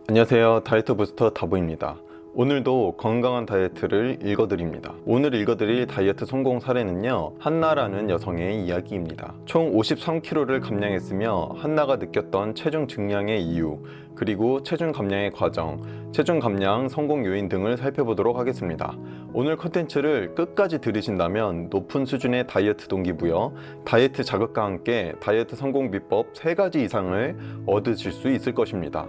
안녕하세요. 다이어트 부스터 다보입니다. 오늘도 건강한 다이어트를 읽어드립니다. 오늘 읽어드릴 다이어트 성공 사례는요, 한나라는 여성의 이야기입니다. 총 53kg를 감량했으며 한나가 느꼈던 체중 증량의 이유, 그리고 체중 감량의 과정, 체중 감량 성공 요인 등을 살펴보도록 하겠습니다. 오늘 컨텐츠를 끝까지 들으신다면 높은 수준의 다이어트 동기부여, 다이어트 자극과 함께 다이어트 성공 비법 3가지 이상을 얻으실 수 있을 것입니다.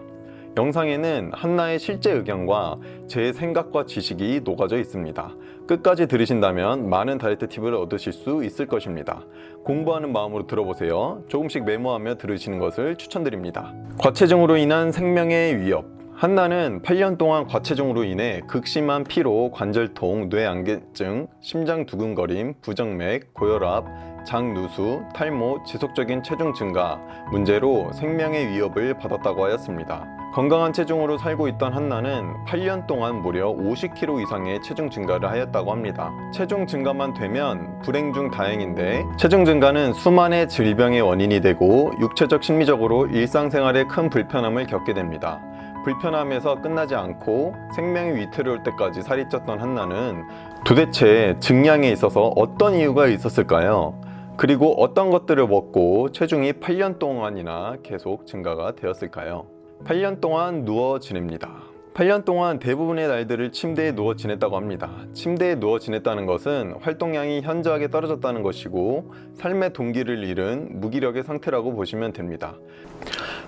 영상에는 한나의 실제 의견과 제 생각과 지식이 녹아져 있습니다. 끝까지 들으신다면 많은 다이어트 팁을 얻으실 수 있을 것입니다. 공부하는 마음으로 들어보세요. 조금씩 메모하며 들으시는 것을 추천드립니다. 과체중으로 인한 생명의 위협. 한나는 8년 동안 과체중으로 인해 극심한 피로, 관절통, 뇌안개증, 심장 두근거림, 부정맥, 고혈압, 장누수, 탈모, 지속적인 체중 증가 문제로 생명의 위협을 받았다고 하였습니다. 건강한 체중으로 살고 있던 한나는 8년 동안 무려 50kg 이상의 체중 증가를 하였다고 합니다. 체중 증가만 되면 불행 중 다행인데, 체중 증가는 수많은 질병의 원인이 되고 육체적, 심리적으로 일상생활에 큰 불편함을 겪게 됩니다. 불편함에서 끝나지 않고 생명이 위태로울 때까지 살이 쪘던 한나는 도대체 증량에 있어서 어떤 이유가 있었을까요? 그리고 어떤 것들을 먹고 체중이 8년 동안이나 계속 증가가 되었을까요? 8년 동안 누워 지냅니다. 8년 동안 대부분의 날들을 침대에 누워 지냈다고 합니다. 침대에 누워 지냈다는 것은 활동량이 현저하게 떨어졌다는 것이고, 삶의 동기를 잃은 무기력의 상태라고 보시면 됩니다.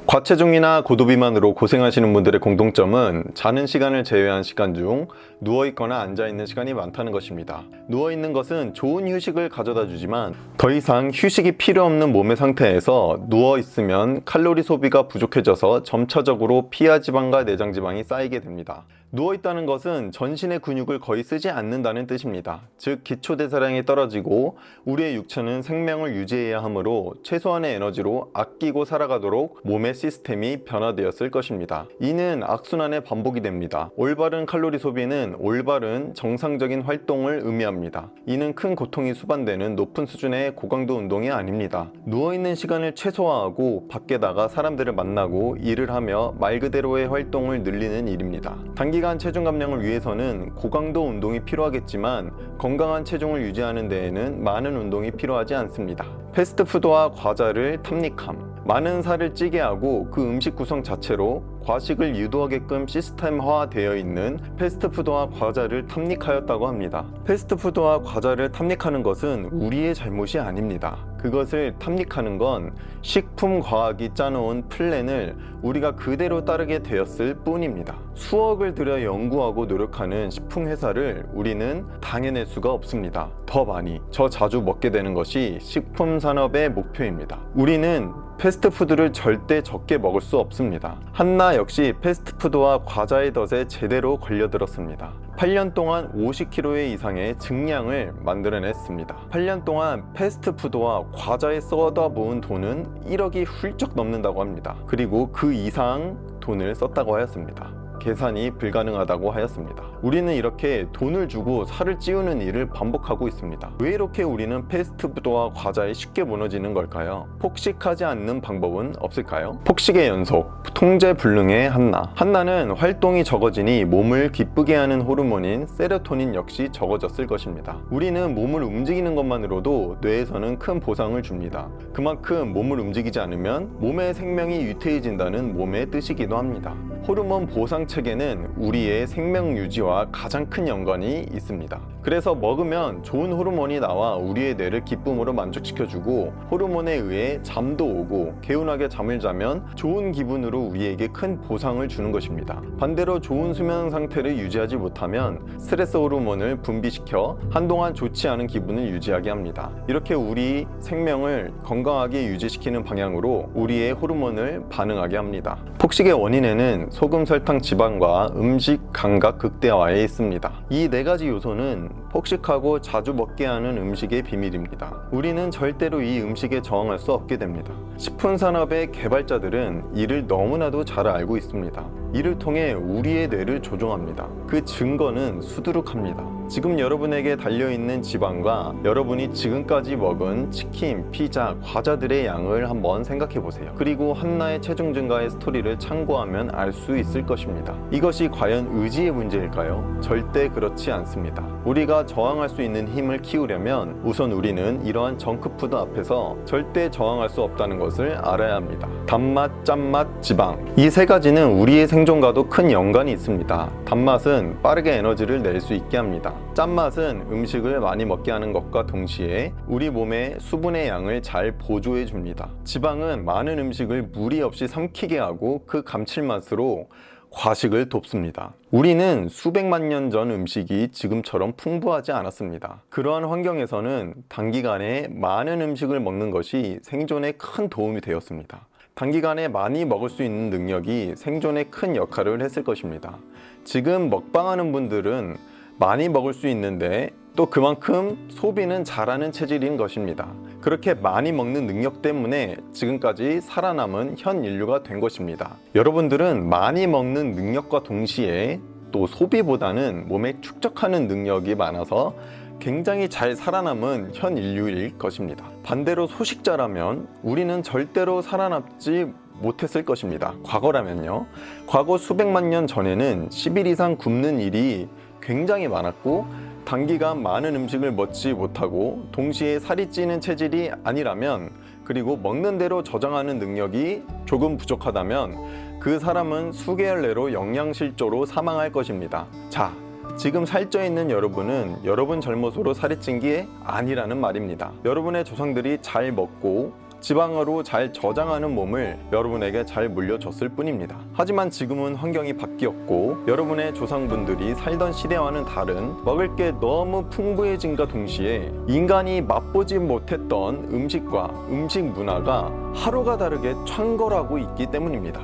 과체중이나 고도비만으로 고생하시는 분들의 공통점은 자는 시간을 제외한 시간 중 누워있거나 앉아있는 시간이 많다는 것입니다. 누워있는 것은 좋은 휴식을 가져다 주지만 더 이상 휴식이 필요 없는 몸의 상태에서 누워있으면 칼로리 소비가 부족해져서 점차적으로 피하지방과 내장지방이 쌓이게 됩니다. 누워있다는 것은 전신의 근육을 거의 쓰지 않는다는 뜻입니다. 즉, 기초대사량이 떨어지고 우리의 육체는 생명을 유지해야 하므로 최소한의 에너지로 아끼고 살아가도록 몸의 시스템이 변화되었을 것입니다. 이는 악순환의 반복이 됩니다. 올바른 칼로리 소비는 올바른 정상적인 활동을 의미합니다. 이는 큰 고통이 수반되는 높은 수준의 고강도 운동이 아닙니다. 누워있는 시간을 최소화하고 밖에 나가 사람들을 만나고 일을 하며 말 그대로의 활동을 늘리는 일입니다. 단기간 체중 감량을 위해서는 고강도 운동이 필요하겠지만 건강한 체중을 유지하는 데에는 많은 운동이 필요하지 않습니다. 패스트푸드와 과자를 탐닉함. 많은 살을 찌게 하고 그 음식 구성 자체로 과식을 유도하게끔 시스템화되어 있는 패스트푸드와 과자를 탐닉하였다고 합니다. 패스트푸드와 과자를 탐닉하는 것은 우리의 잘못이 아닙니다. 그것을 탐닉하는 건 식품과학이 짜놓은 플랜을 우리가 그대로 따르게 되었을 뿐입니다. 수억을 들여 연구하고 노력하는 식품회사를 우리는 당해낼 수가 없습니다. 더 많이, 더 자주 먹게 되는 것이 식품산업의 목표입니다. 우리는 패스트푸드를 절대 적게 먹을 수 없습니다. 한나 역시 패스트푸드와 과자의 덫에 제대로 걸려들었습니다. 8년 동안 50kg 이상의 증량을 만들어냈습니다. 8년 동안 패스트푸드와 과자에 쏟아부은 돈은 1억이 훌쩍 넘는다고 합니다. 그리고 그 이상 돈을 썼다고 하였습니다. 계산이 불가능하다고 하였습니다. 우리는 이렇게 돈을 주고 살을 찌우는 일을 반복하고 있습니다. 왜 이렇게 우리는 패스트푸드와 과자에 쉽게 무너지는 걸까요? 폭식하지 않는 방법은 없을까요? 폭식의 연속, 통제불능의 한나. 한나는 활동이 적어지니 몸을 기쁘게 하는 호르몬인 세로토닌 역시 적어졌을 것입니다. 우리는 몸을 움직이는 것만으로도 뇌에서는 큰 보상을 줍니다. 그만큼 몸을 움직이지 않으면 몸의 생명이 위태해진다는 몸의 뜻이기도 합니다. 호르몬 보상 체계는 우리의 생명 유지와 가장 큰 연관이 있습니다. 그래서 먹으면 좋은 호르몬이 나와 우리의 뇌를 기쁨으로 만족시켜주고, 호르몬에 의해 잠도 오고 개운하게 잠을 자면 좋은 기분으로 우리에게 큰 보상을 주는 것입니다. 반대로 좋은 수면 상태를 유지하지 못하면 스트레스 호르몬을 분비시켜 한동안 좋지 않은 기분을 유지하게 합니다. 이렇게 우리 생명을 건강하게 유지시키는 방향으로 우리의 호르몬을 반응하게 합니다. 폭식의 원인에는 소금, 설탕, 지방 지방과 음식 감각 극대화에 있습니다. 이 네 가지 요소는 폭식하고 자주 먹게 하는 음식의 비밀입니다. 우리는 절대로 이 음식에 저항할 수 없게 됩니다. 식품산업의 개발자들은 이를 너무나도 잘 알고 있습니다. 이를 통해 우리의 뇌를 조종합니다. 그 증거는 수두룩합니다. 지금 여러분에게 달려있는 지방과 여러분이 지금까지 먹은 치킨, 피자, 과자들의 양을 한번 생각해 보세요. 그리고 한나의 체중 증가의 스토리를 참고하면 알 수 있을 것입니다. 이것이 과연 의지의 문제일까요? 절대 그렇지 않습니다. 우리가 저항할 수 있는 힘을 키우려면 우선 우리는 이러한 정크푸드 앞에서 절대 저항할 수 없다는 것을 알아야 합니다. 단맛, 짠맛, 지방. 이 세 가지는 우리의 생존과도 큰 연관이 있습니다. 단맛은 빠르게 에너지를 낼 수 있게 합니다. 짠맛은 음식을 많이 먹게 하는 것과 동시에 우리 몸의 수분의 양을 잘 보조해 줍니다. 지방은 많은 음식을 무리 없이 삼키게 하고 그 감칠맛으로 과식을 돕습니다. 우리는 수백만 년 전 음식이 지금처럼 풍부하지 않았습니다. 그러한 환경에서는 단기간에 많은 음식을 먹는 것이 생존에 큰 도움이 되었습니다. 단기간에 많이 먹을 수 있는 능력이 생존에 큰 역할을 했을 것입니다. 지금 먹방하는 분들은 많이 먹을 수 있는데 또 그만큼 소비는 잘하는 체질인 것입니다. 그렇게 많이 먹는 능력 때문에 지금까지 살아남은 현 인류가 된 것입니다. 여러분들은 많이 먹는 능력과 동시에 또 소비보다는 몸에 축적하는 능력이 많아서 굉장히 잘 살아남은 현 인류일 것입니다. 반대로 소식자라면 우리는 절대로 살아남지 못했을 것입니다. 과거라면요. 과거 수백만 년 전에는 10일 이상 굶는 일이 굉장히 많았고 단기간 많은 음식을 먹지 못하고 동시에 살이 찌는 체질이 아니라면, 그리고 먹는 대로 저장하는 능력이 조금 부족하다면 그 사람은 수개월 내로 영양실조로 사망할 것입니다. 자, 지금 살쪄 있는 여러분은 여러분 잘못으로 살이 찐 게 아니라는 말입니다. 여러분의 조상들이 잘 먹고 지방으로 잘 저장하는 몸을 여러분에게 잘 물려줬을 뿐입니다. 하지만 지금은 환경이 바뀌었고 여러분의 조상분들이 살던 시대와는 다른 먹을 게 너무 풍부해진과 동시에 인간이 맛보지 못했던 음식과 음식 문화가 하루가 다르게 창궐하고 있기 때문입니다.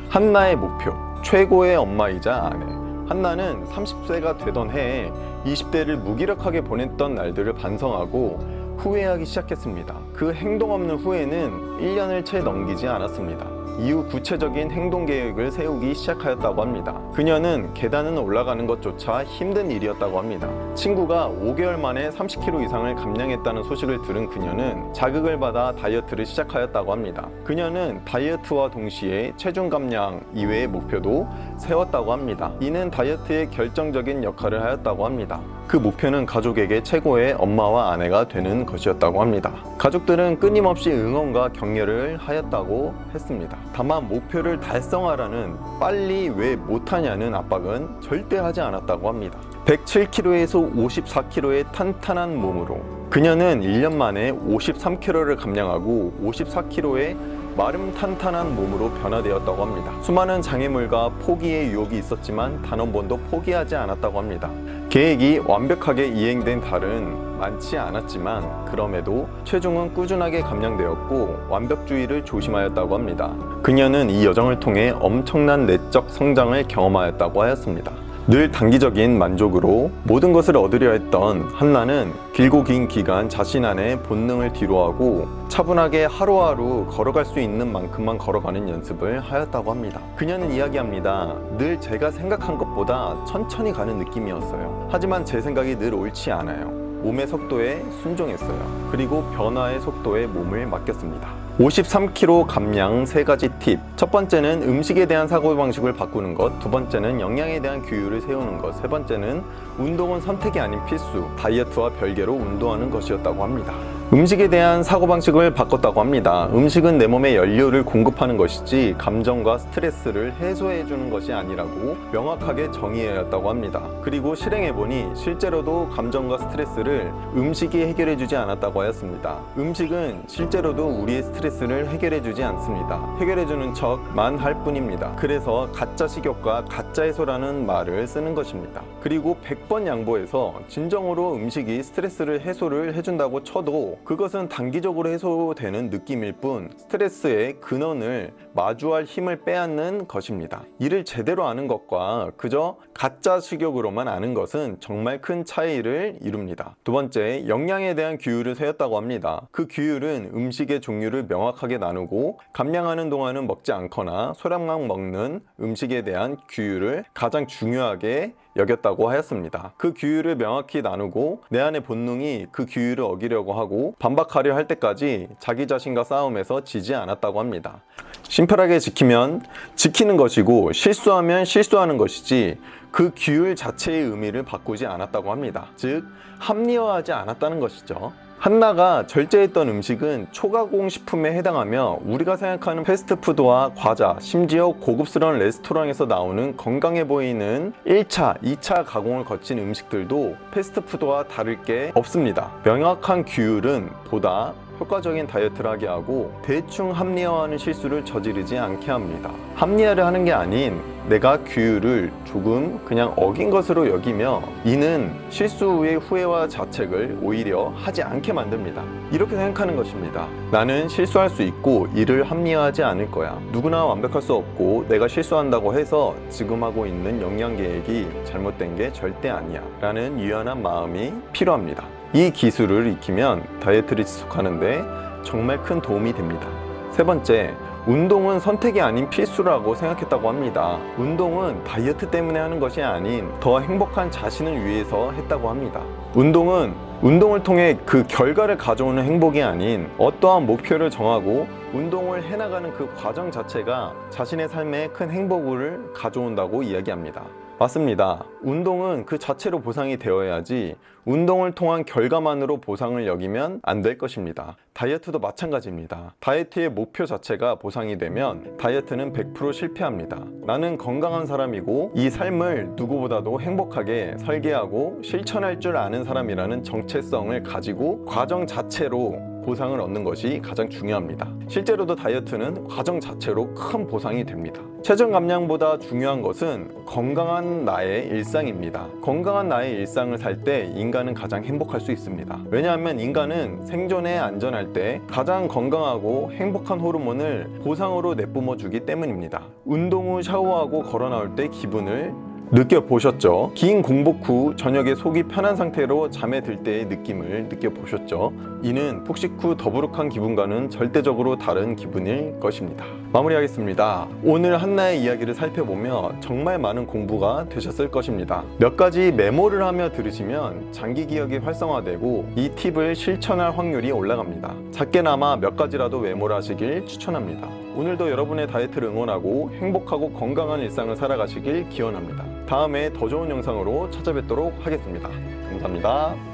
한나의 목표, 최고의 엄마이자 아내. 한나는 30세가 되던 해에 20대를 무기력하게 보냈던 날들을 반성하고 후회하기 시작했습니다. 그 행동 없는 후회는 1년을 채 넘기지 않았습니다. 이후 구체적인 행동 계획을 세우기 시작하였다고 합니다. 그녀는 계단은 올라가는 것조차 힘든 일이었다고 합니다. 친구가 5개월 만에 30kg 이상을 감량했다는 소식을 들은 그녀는 자극을 받아 다이어트를 시작하였다고 합니다. 그녀는 다이어트와 동시에 체중 감량 이외의 목표도 세웠다고 합니다. 이는 다이어트에 결정적인 역할을 하였다고 합니다. 그 목표는 가족에게 최고의 엄마와 아내가 되는 것이었다고 합니다. 가족들은 끊임없이 응원과 격려를 하였다고 했습니다. 다만 목표를 달성하라는 빨리 왜 못하냐는 압박은 절대 하지 않았다고 합니다. 107kg에서 54kg의 탄탄한 몸으로 그녀는 1년 만에 53kg를 감량하고 54kg의 마름 탄탄한 몸으로 변화되었다고 합니다. 수많은 장애물과 포기의 유혹이 있었지만 단 한 번도 포기하지 않았다고 합니다. 계획이 완벽하게 이행된 달은 많지 않았지만 그럼에도 체중은 꾸준하게 감량되었고 완벽주의를 조심하였다고 합니다. 그녀는 이 여정을 통해 엄청난 내적 성장을 경험하였다고 하였습니다. 늘 단기적인 만족으로 모든 것을 얻으려 했던 한나는 길고 긴 기간 자신 안의 본능을 뒤로하고 차분하게 하루하루 걸어갈 수 있는 만큼만 걸어가는 연습을 하였다고 합니다. 그녀는 이야기합니다. 늘 제가 생각한 것보다 천천히 가는 느낌이었어요. 하지만 제 생각이 늘 옳지 않아요. 몸의 속도에 순종했어요. 그리고 변화의 속도에 몸을 맡겼습니다. 53kg 감량 3가지 팁. 첫 번째는 음식에 대한 사고방식을 바꾸는 것, 두 번째는 영양에 대한 규율을 세우는 것, 세 번째는 운동은 선택이 아닌 필수, 다이어트와 별개로 운동하는 것이었다고 합니다. 음식에 대한 사고방식을 바꿨다고 합니다. 음식은 내 몸에 연료를 공급하는 것이지 감정과 스트레스를 해소해주는 것이 아니라고 명확하게 정의하였다고 합니다. 그리고 실행해보니 실제로도 감정과 스트레스를 음식이 해결해주지 않았다고 하였습니다. 음식은 실제로도 우리의 스트레스를 해결해주지 않습니다. 해결해주는 척만 할 뿐입니다. 그래서 가짜 식욕과 가짜 해소라는 말을 쓰는 것입니다. 그리고 100번 양보해서 진정으로 음식이 스트레스를 해소를 해준다고 쳐도 있고 그것은 단기적으로 해소되는 느낌일 뿐 스트레스의 근원을 마주할 힘을 빼앗는 것입니다. 이를 제대로 아는 것과 그저 가짜 식욕으로만 아는 것은 정말 큰 차이를 이룹니다. 두 번째, 영양에 대한 규율을 세웠다고 합니다. 그 규율은 음식의 종류를 명확하게 나누고 감량하는 동안은 먹지 않거나 소량만 먹는 음식에 대한 규율을 가장 중요하게 여겼다고 하였습니다. 그 규율을 명확히 나누고 내 안의 본능이 그 규율을 어기려고 하고 반박하려 할 때까지 자기 자신과 싸움에서 지지 않았다고 합니다. 심플하게 지키면 지키는 것이고 실수하면 실수하는 것이지 그 규율 자체의 의미를 바꾸지 않았다고 합니다. 즉 합리화하지 않았다는 것이죠. 한나가 절제했던 음식은 초가공 식품에 해당하며 우리가 생각하는 패스트푸드와 과자, 심지어 고급스러운 레스토랑에서 나오는 건강해 보이는 1차, 2차 가공을 거친 음식들도 패스트푸드와 다를 게 없습니다. 명확한 규율은 보다 효과적인 다이어트를 하게 하고 대충 합리화하는 실수를 저지르지 않게 합니다. 합리화를 하는 게 아닌 내가 규율을 조금 그냥 어긴 것으로 여기며 이는 실수 후의 후회와 자책을 오히려 하지 않게 만듭니다. 이렇게 생각하는 것입니다. 나는 실수할 수 있고 이를 합리화하지 않을 거야. 누구나 완벽할 수 없고 내가 실수한다고 해서 지금 하고 있는 영양 계획이 잘못된 게 절대 아니야 라는 유연한 마음이 필요합니다. 이 기술을 익히면 다이어트를 지속하는데 정말 큰 도움이 됩니다. 세 번째, 운동은 선택이 아닌 필수라고 생각했다고 합니다. 운동은 다이어트 때문에 하는 것이 아닌 더 행복한 자신을 위해서 했다고 합니다. 운동을 통해 그 결과를 가져오는 행복이 아닌 어떠한 목표를 정하고 운동을 해나가는 그 과정 자체가 자신의 삶에 큰 행복을 가져온다고 이야기합니다. 맞습니다. 운동은 그 자체로 보상이 되어야지 운동을 통한 결과만으로 보상을 여기면 안 될 것입니다. 다이어트도 마찬가지입니다. 다이어트의 목표 자체가 보상이 되면 다이어트는 100% 실패합니다. 나는 건강한 사람이고 이 삶을 누구보다도 행복하게 설계하고 실천할 줄 아는 사람이라는 정체성을 가지고 과정 자체로 보상을 얻는 것이 가장 중요합니다. 실제로도 다이어트는 과정 자체로 큰 보상이 됩니다. 체중 감량보다 중요한 것은 건강한 나의 일상입니다. 건강한 나의 일상을 살 때 인간은 가장 행복할 수 있습니다. 왜냐하면 인간은 생존에 안전할 때 가장 건강하고 행복한 호르몬을 보상으로 내뿜어 주기 때문입니다. 운동 후 샤워하고 걸어 나올 때 기분을 느껴보셨죠? 긴 공복 후 저녁에 속이 편한 상태로 잠에 들 때의 느낌을 느껴보셨죠? 이는 폭식 후 더부룩한 기분과는 절대적으로 다른 기분일 것입니다. 마무리하겠습니다. 오늘 한나의 이야기를 살펴보며 정말 많은 공부가 되셨을 것입니다. 몇 가지 메모를 하며 들으시면 장기 기억이 활성화되고 이 팁을 실천할 확률이 올라갑니다. 작게나마 몇 가지라도 메모를 하시길 추천합니다. 오늘도 여러분의 다이어트를 응원하고 행복하고 건강한 일상을 살아가시길 기원합니다. 다음에 더 좋은 영상으로 찾아뵙도록 하겠습니다. 감사합니다.